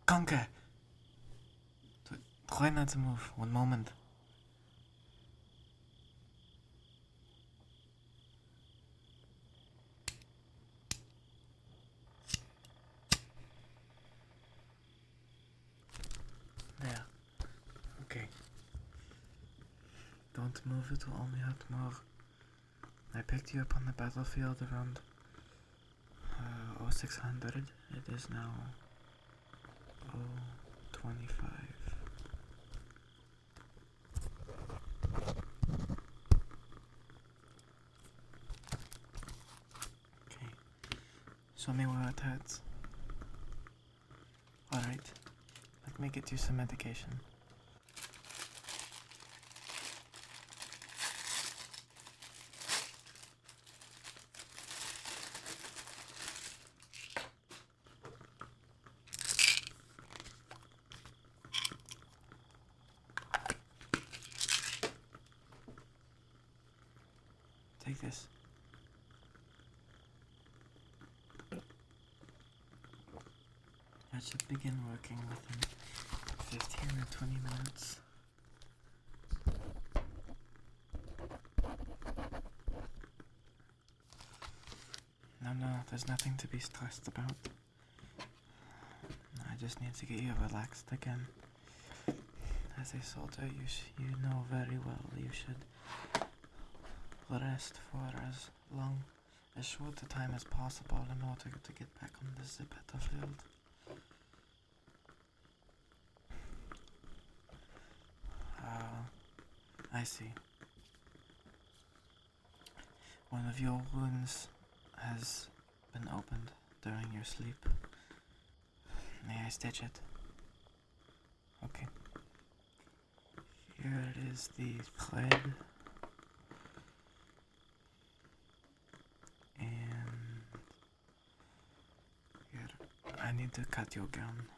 Kanker! Try not to move. One moment. There. Okay. Don't move, it will only hurt more. I picked you up on the battlefield around 0600. It is now 025. Okay. Show me where it hurts. Alright. Let me get you some medication. Take this. That should begin working within 15 or 20 minutes. No, there's nothing to be stressed about. I just need to get you relaxed again. As a soldier, you know very well you should rest for as short a time as possible in order to get back on this battlefield. I see. One of your wounds has been opened during your sleep. May I stitch it? Okay. Here it is, the thread. And here, I need to cut your gown.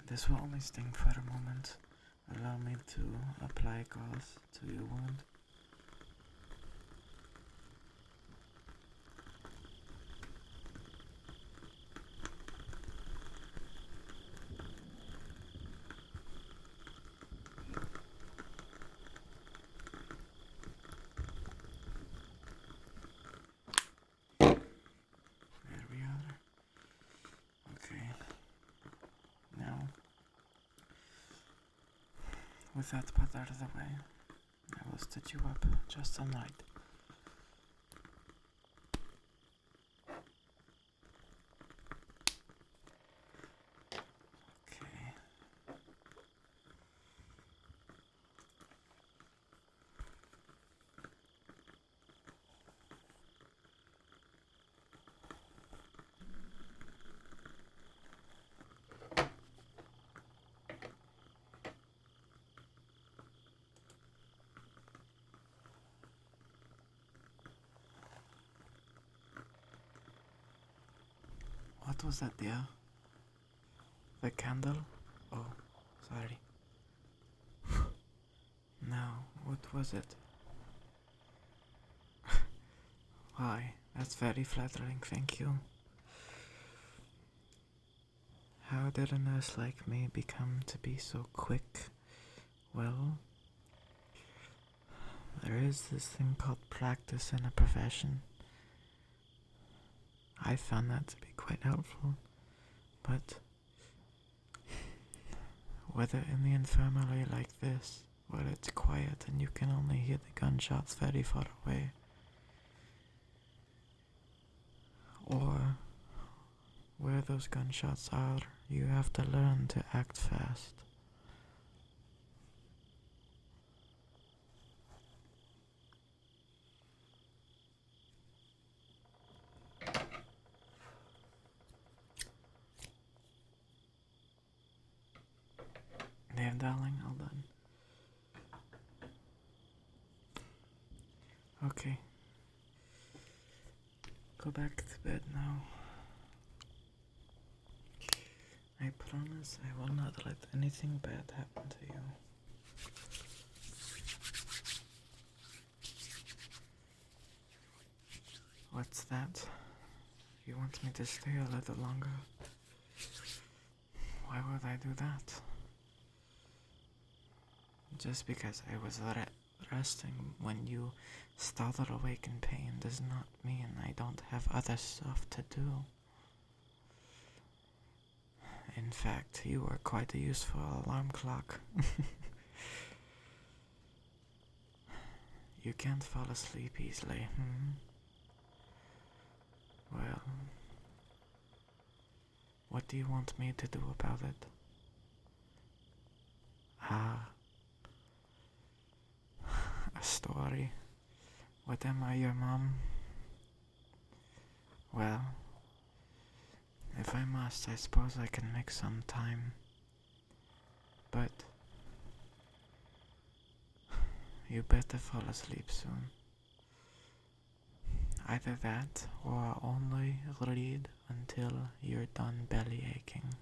This will only sting for a moment. Allow me to apply gauze to your wound. There we are. Okay. Now, with that part out of the way, I will stitch you up just right. Okay. What was that there? The candle? Oh, sorry. Now, what was it? Why, that's very flattering, thank you. How did a nurse like me become to be so quick? Well, there is this thing called practice in a profession. I found that to be quite helpful, but whether in the infirmary like this, where it's quiet and you can only hear the gunshots very far away, or where those gunshots are, you have to learn to act fast. There, darling, all done. Okay. Go back to bed now. I I promise I will not let anything bad happen to you. What's that? You want me to stay a little longer? Why would I do that? Just because I was resting when you startled awake in pain does not mean I don't have other stuff to do. In fact, you are quite a useful alarm clock. You can't fall asleep easily, Well, what do you want me to do about it? A story. What am I, your mom? Well, if I must, I suppose I can make some time. But you better fall asleep soon. Either that, or only read until you're done belly aching.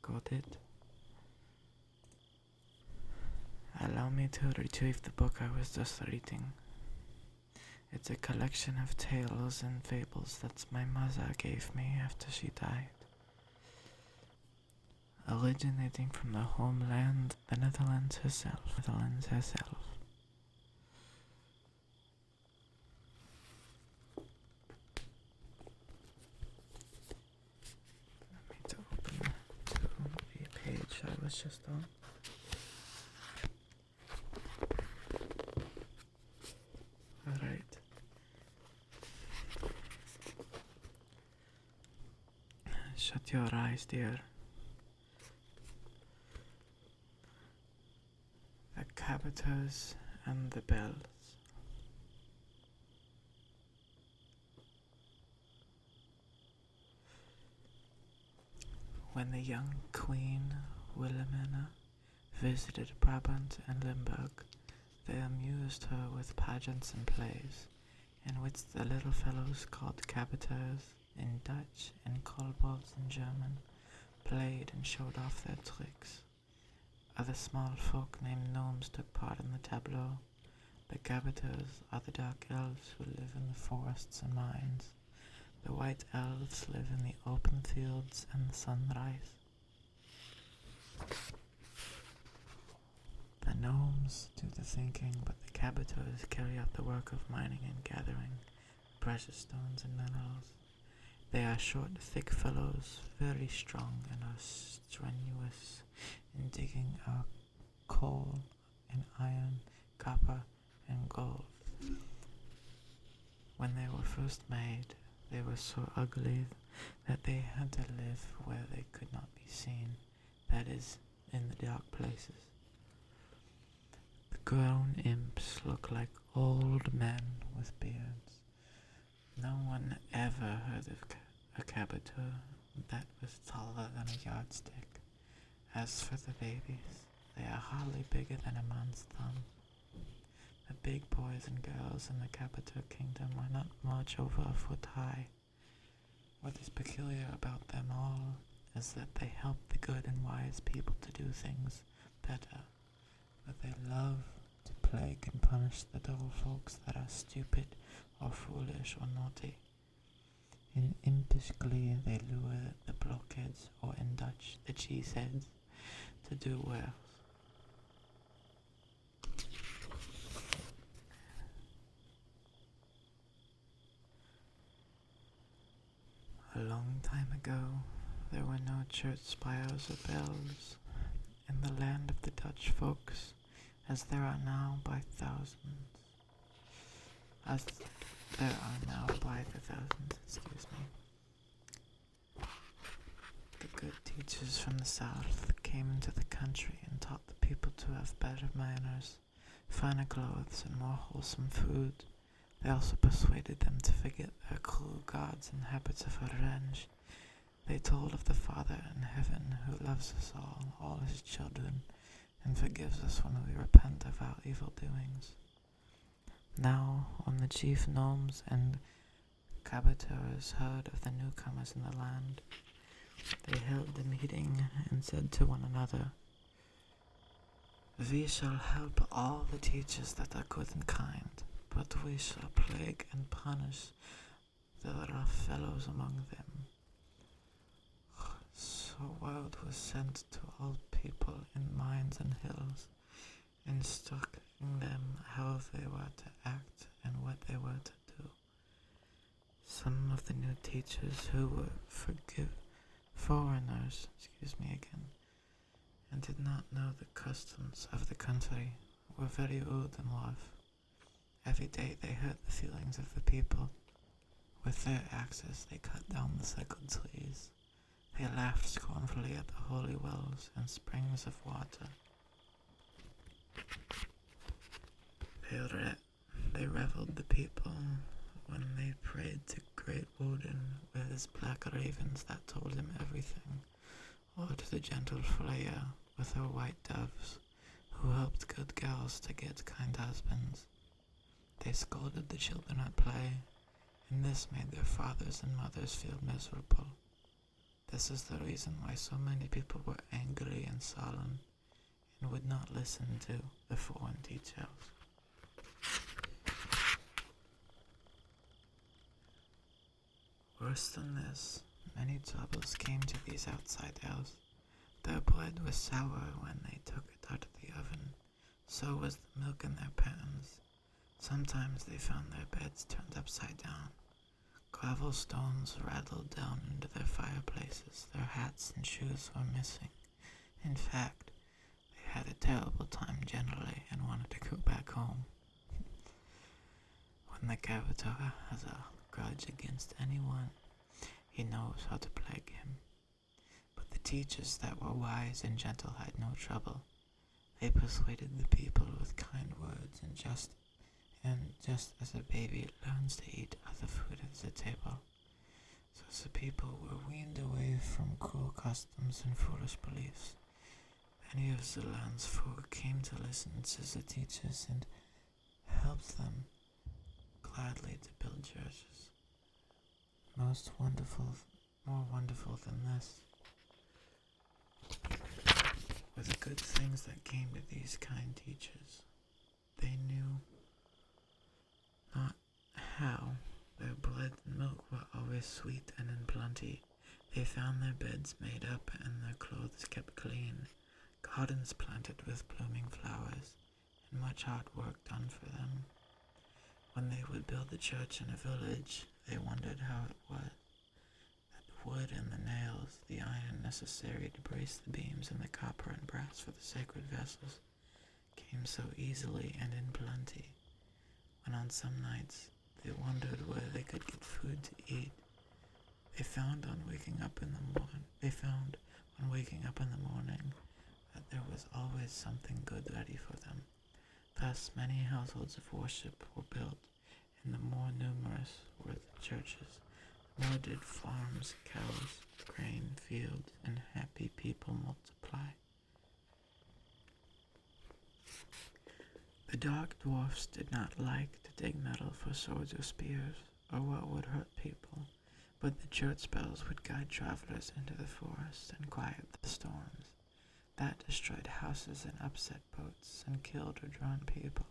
Got it? Allow me to retrieve the book I was just reading. It's a collection of tales and fables that my mother gave me after she died. Originating from the homeland, the Netherlands herself. Let me to open to the page I was just on. Alright. Shut your eyes, dear. The Capitors and the Bells. When the young Queen Wilhelmina visited Brabant and Limburg, they amused her with pageants and plays, in which the little fellows called Capitors in Dutch and kobolds in German played and showed off their tricks. Other small folk named gnomes took part in the tableau. The Capitors are the dark elves who live in the forests and mines. The white elves live in the open fields and the sunrise. The gnomes do the thinking, but the Capitors carry out the work of mining and gathering precious stones and minerals. They are short, thick fellows, very strong, and are strenuous in digging out coal and iron, copper, and gold. When they were first made, they were so ugly that they had to live where they could not be seen, that is, in the dark places. The grown imps look like old men with beards. No one ever heard of a Capitor that was taller than a yardstick. As for the babies, they are hardly bigger than a man's thumb. The big boys and girls in the Capitor kingdom are not much over a foot high. What is peculiar about them all is that they help the good and wise people to do things better, but they love to plague and punish the dull folks that are stupid or foolish or naughty. In impish glee they lure the blockheads, or in Dutch, the cheeseheads, to do worse. A long time ago, there were no church spires or bells in the land of the Dutch folks, as there are now by thousands. The good teachers from the south came into the country and taught the people to have better manners, finer clothes, and more wholesome food. They also persuaded them to forget their cruel gods and habits of revenge. They told of the Father in heaven who loves us all his children, and forgives us when we repent of our evil doings. Now, when the chief gnomes and Capitors heard of the newcomers in the land, they held a meeting and said to one another, "We shall help all the teachers that are good and kind, but we shall plague and punish the rough fellows among them." So word was sent to all people in mines and hills, instructing them how they were to act and what they were to do. Some of the new teachers who were foreigners, and did not know the customs of the country, were very rude and rough. Every day they hurt the feelings of the people. With their axes they cut down the sacred trees. They laughed scornfully at the holy wells and springs of water. They reveled the people when they prayed to great Odin with his black ravens that told him everything, or to the gentle Freya with her white doves, who helped good girls to get kind husbands. They scolded the children at play, and this made their fathers and mothers feel miserable. This is the reason why so many people were angry and sullen, and would not listen to the foreign teachers. Worse than this, many troubles came to these outsiders. Their bread was sour when they took it out of the oven. So was the milk in their pans. Sometimes they found their beds turned upside down. Gravel stones rattled down into their fireplaces. Their hats and shoes were missing. In fact, they had a terrible time generally and wanted to go back home. When the Cavator has a grudge against anyone, he knows how to plague him. But the teachers that were wise and gentle had no trouble. They persuaded the people with kind words and just as a baby learns to eat other food at the table, so the people were weaned away from cruel customs and foolish beliefs. Many of the land's folk came to listen to the teachers and helped them gladly to build churches. More wonderful than this were the good things that came to these kind teachers. They knew not how their bread and milk were always sweet and in plenty. They found their beds made up and their clothes kept clean, gardens planted with blooming flowers, and much hard work done for them. When they would build a church in a village, they wondered how it was that the wood and the nails, the iron necessary to brace the beams, and the copper and brass for the sacred vessels came so easily and in plenty. When on some nights they wondered where they could get food to eat, they found on waking up in the morning that there was always something good ready for them. Thus many households of worship were built, and the more numerous were the churches, the more did farms, cows, grain, fields, and happy people multiply. The dark dwarfs did not like to dig metal for swords or spears, or what would hurt people, but the church bells would guide travelers into the forest and quiet the storms that destroyed houses and upset boats and killed or drowned people.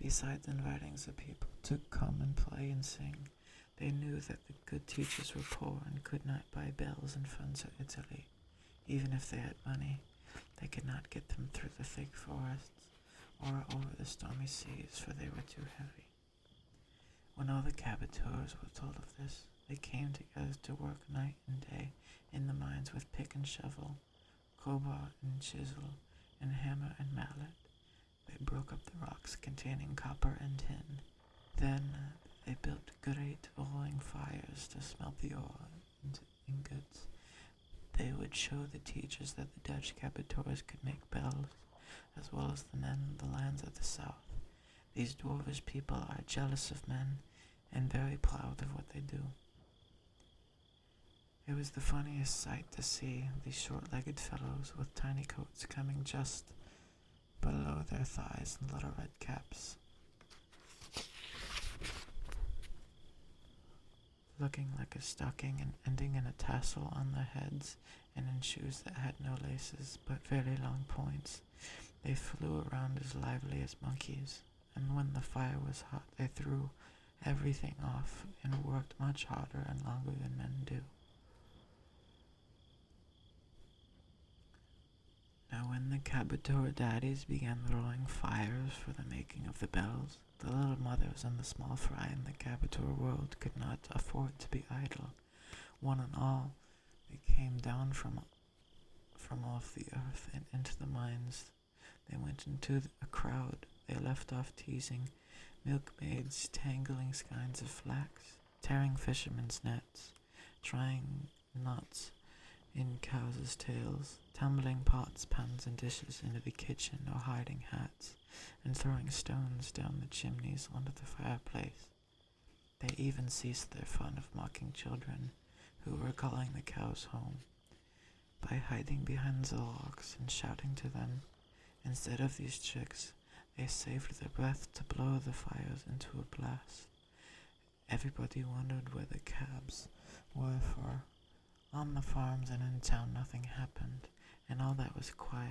Besides inviting the people to come and play and sing, they knew that the good teachers were poor and could not buy bells in France or Italy. Even if they had money, they could not get them through the thick forests or over the stormy seas, for they were too heavy. When all the Caboteurs were told of this, they came together to work night and day in the mines with pick and shovel, crowbar and chisel, and hammer and mallet. They broke up the rocks containing copper and tin. Then they built great rolling fires to smelt the ore into ingots. They would show the teachers that the Dutch Caboteurs could make bells, as well as the men of the lands of the south. These dwarvish people are jealous of men, and very proud of what they do. It was the funniest sight to see these short-legged fellows with tiny coats coming just below their thighs and little red caps. looking like a stocking and ending in a tassel on their heads, and in shoes that had no laces but very long points. They flew around as lively as monkeys, and when the fire was hot they threw everything off and worked much harder and longer than men do. Now when the Caboteur daddies began throwing fires for the making of the bells, the little mothers and the small fry in the Caboteur world could not afford to be idle. One and all, they came down from off the earth and into the mines. They went into a crowd. They left off teasing milkmaids, tangling skeins of flax, tearing fishermen's nets, trying knots in cows' tails, tumbling pots, pans, and dishes into the kitchen or hiding hats, and throwing stones down the chimneys onto the fireplace. They even ceased their fun of mocking children who were calling the cows home by hiding behind the logs and shouting to them. Instead of these tricks, they saved their breath to blow the fires into a blast. Everybody wondered where the cabs were, for on the farms and in town nothing happened, and all that was quiet,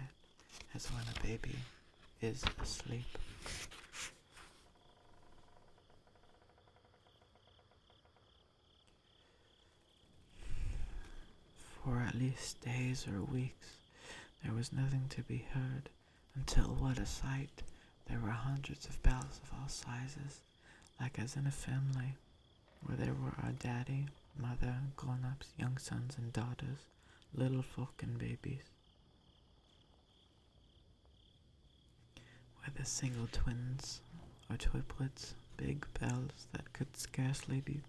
as when a baby is asleep. For at least days or weeks, there was nothing to be heard, until what a sight! There were hundreds of bells of all sizes, like as in a family, where there were a daddy, mother, grown-ups, young sons and daughters, little folk and babies. Whether single twins or triplets, big bells that could scarcely be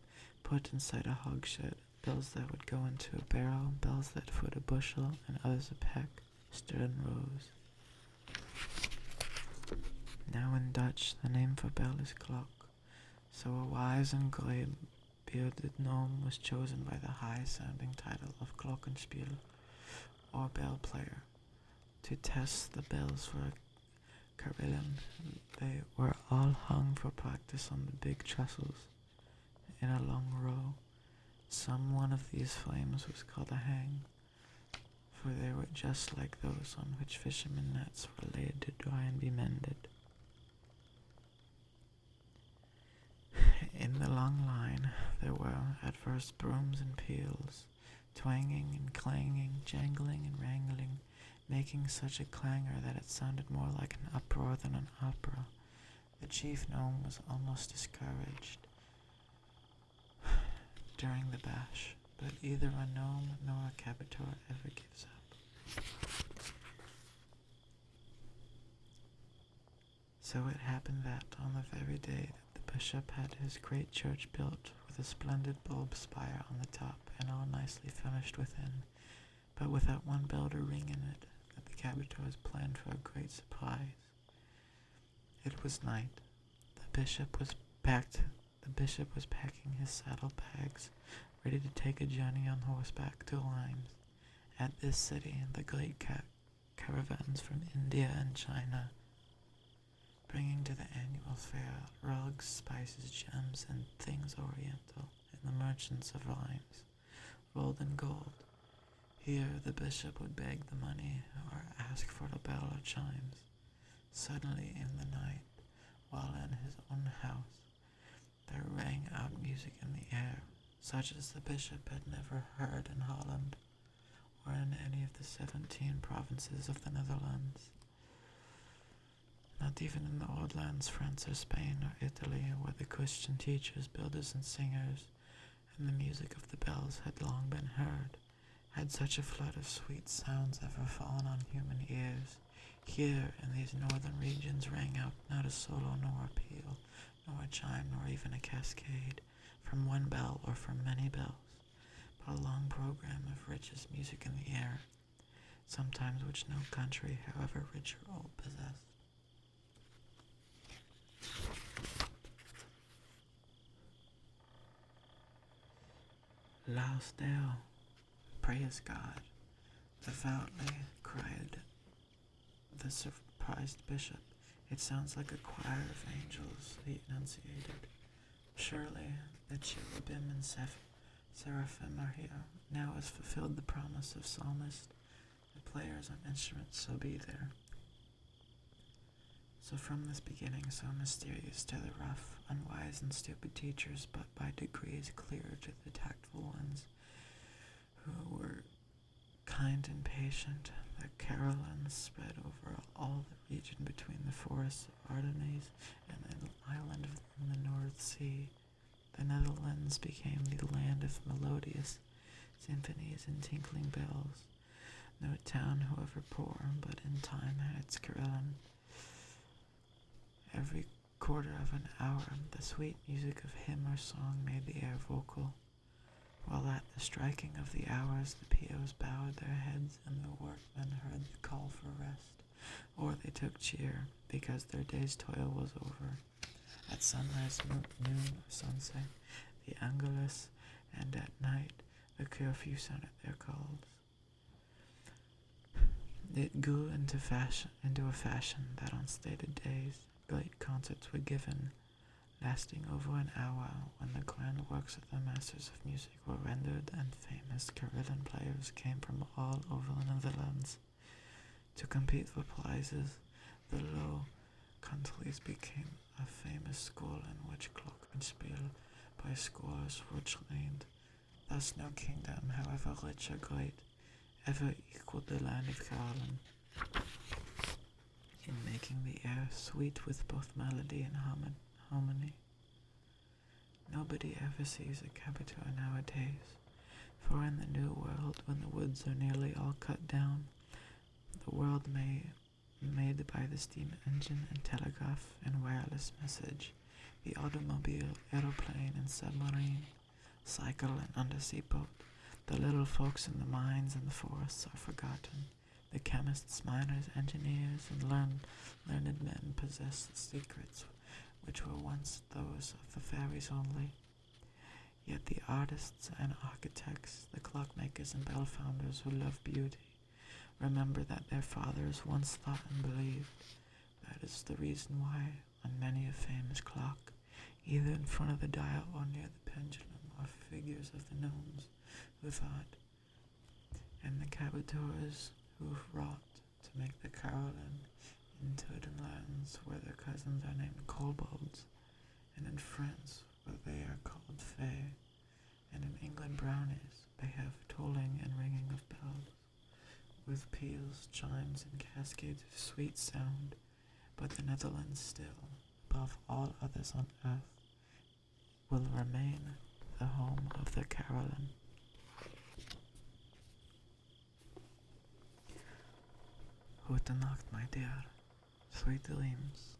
put inside a hogshed, bells that would go into a barrel, bells that foot a bushel and others a peck, stood in rows. Now in Dutch, the name for bell is clock, so a wise and grey-bearded gnome was chosen by the high-sounding title of glockenspiel, or bell player, to test the bells for a carillon. They were all hung for practice on the big trestles in a long row. Some one of these flames was called a hang, for they were just like those on which fishermen nets were laid to dry and be mended. In the long line there were at first brooms and peals, twanging and clanging, jangling and wrangling, making such a clangor that it sounded more like an uproar than an opera. The chief gnome was almost discouraged during the bash, but either a gnome nor a Caboteur ever gives up. So it happened that, on the very day that the bishop had his great church built, with a splendid bulb spire on the top, and all nicely finished within, but without one bell to ring in it, that the Caboteurs planned for a great surprise. It was night. The bishop was packing his saddle-bags, ready to take a journey on horseback to Limes. At this city, the great caravans from India and China, bringing to the annual fair rugs, spices, gems, and things oriental, and the merchants of Limes, rolled in gold. Here the bishop would beg the money or ask for the bell or chimes. Suddenly in the night, while in his own house, there rang out music in the air, such as the bishop had never heard in Holland, or in any of the 17 provinces of the Netherlands. Not even in the old lands, France or Spain or Italy, where the Christian teachers, builders, and singers, and the music of the bells had long been heard, had such a flood of sweet sounds ever fallen on human ears. Here, in these northern regions, rang out not a solo nor a peal, nor a chime, nor even a cascade, from one bell or from many bells, but a long program of richest music in the air, sometimes which no country, however rich or old, possessed. Lausdale, praise God, devoutly cried the surprised bishop. It sounds like a choir of angels, he enunciated. Surely the cherubim and Seraphim are here. Now has fulfilled the promise of psalmist. The players on instruments shall be there. So from this beginning so mysterious to the rough, unwise and stupid teachers, but by degrees clear to the tactful ones who were kind and patient, the carolines spread over all the region between the forests of Ardennes and an island in the North Sea. The Netherlands became the land of melodious symphonies and tinkling bells. No town, however poor, but in time had its carillon. Every quarter of an hour, the sweet music of hymn or song made the air vocal, while at the striking of the hours the POs bowed their heads and the workmen heard the call for rest, or they took cheer because their day's toil was over. At sunrise, noon, or sunset, the Angelus, and at night the curfew sounded their calls. It grew into a fashion that on stated days great concerts were given, lasting over an hour, when the grand works of the masters of music were rendered, and famous carillon players came from all over the Netherlands to compete for prizes. The Low Countries became a famous school in which glockenspiel by scores were trained. Thus no kingdom, however rich or great, ever equaled the land of Caroline in making the air sweet with both melody and harmony. Nobody ever sees a caboteur nowadays, for in the New World, when the woods are nearly all cut down, the world made by the steam engine and telegraph and wireless message, the automobile, aeroplane and submarine, cycle and undersea boat, the little folks in the mines and the forests are forgotten. The chemists, miners, engineers, and learned men possess the secrets which were once those of the fairies only. Yet the artists and architects, the clockmakers and bell founders who love beauty, remember that their fathers once thought and believed. That is the reason why, on many a famous clock, either in front of the dial or near the pendulum, are figures of the gnomes who thought, and the caboteurs who wrought to make the carillon in certain lands where their cousins are named kobolds, and in France where they are called fée, and in England brownies, they have tolling and ringing of bells, with peals, chimes, and cascades of sweet sound. But the Netherlands still, above all others on earth, will remain the home of the carillon. Gute Nacht, my dear. Sweet dreams.